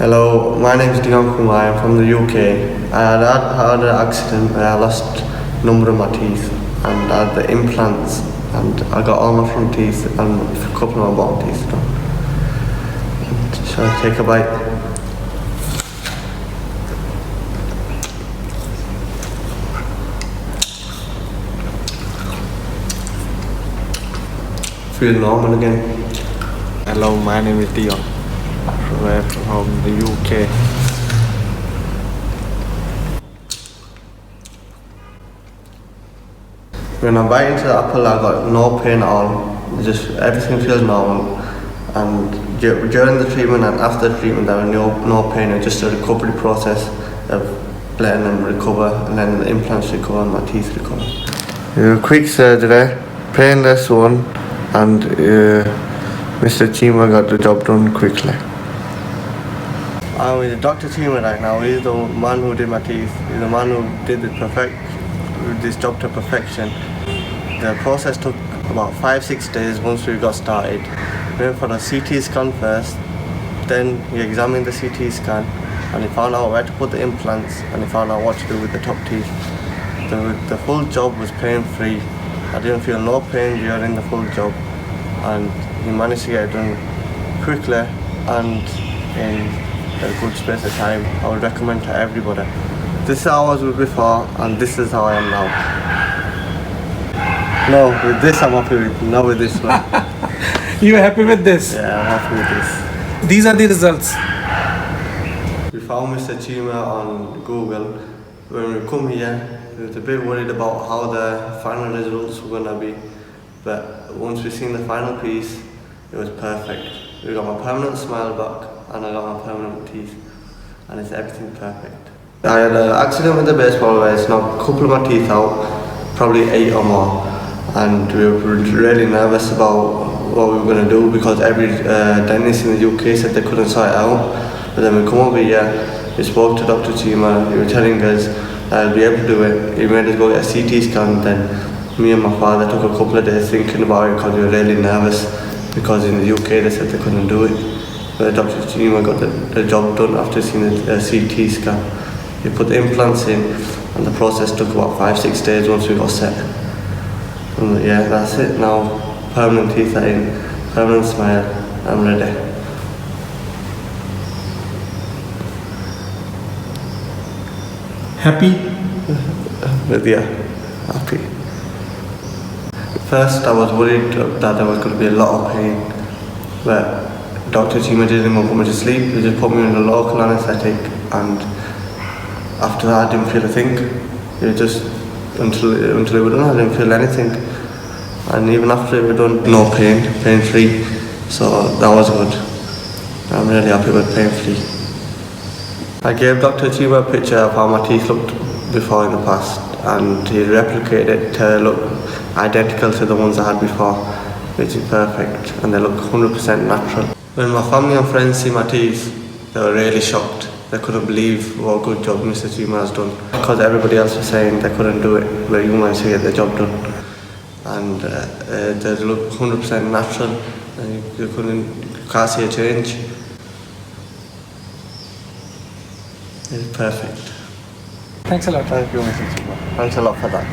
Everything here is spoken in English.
Hello, my name is Kumar. I'm from the UK. I had an accident where I lost a number of my teeth and I had the implants and I got all my front teeth and a couple of my bottom teeth done. Shall I take a bite? Feel normal again. Hello, my name is Dion. We're from the UK. When I bite into the apple, I got no pain at all. Just everything feels normal. And during the treatment and after the treatment, there was no pain. It was just a recovery process of letting them recover and letting the implants recover and my teeth recover. A quick surgery, painless one, and Mr. Cheema got the job done quickly. I'm with Dr. Cheema right now. He's the man who did my teeth. He's the man who did this job to perfection. The process took about 5-6 days once we got started. We went for a CT scan first, then he examined the CT scan and he found out where to put the implants and he found out what to do with the top teeth. The full job was pain-free. I didn't feel no pain during the full job and he managed to get it done quickly and in a good space of time. I would recommend to everybody. This is how I was before and this is how I am now. No, with this I'm happy with, not with this one. You are happy with this? Yeah, I'm happy with this. These are the results. We found Mr. Cheema on Google. When we come here, we were a bit worried about how the final results were going to be. But once we seen the final piece, it was perfect. We got my permanent smile back and I got my permanent teeth. And it's everything perfect. I had an accident with the baseball where it's knocked a couple of my teeth out, probably 8 or more. And we were really nervous about what we were going to do because every dentist in the UK said they couldn't sort it out. But then we come over here, we spoke to Dr. Cheema, he was telling us that I'll be able to do it. He made us go get a CT scan. Then me and my father took a couple of days thinking about it because we were really nervous because in the UK they said they couldn't do it. But Dr. Cheema got the job done after seeing the CT scan. He put the implants in and the process took about 5-6 days once we got set. And yeah, that's it now. Permanent teeth are in, permanent smile, I'm ready. Happy? Yeah, happy. First I was worried that there was going to be a lot of pain, but Dr. Cheema didn't even put me to sleep. He just put me in a local anaesthetic and after that I didn't feel a thing. It just, until it was done I didn't feel anything. And even after it was done, no pain, pain-free. So that was good. I'm really happy with pain-free. I gave Dr. Cheema a picture of how my teeth looked before in the past and he replicated it to look identical to the ones I had before, which is perfect and they look 100% natural. When my family and friends see my teeth, they were really shocked. They couldn't believe what a good job Mr. Cheema has done. Because everybody else was saying they couldn't do it, but you managed to get the job done. And they look 100% natural and you can't see a change. It's perfect. Thanks a lot. Thank you, Mr. Cheema. Thanks a lot for that.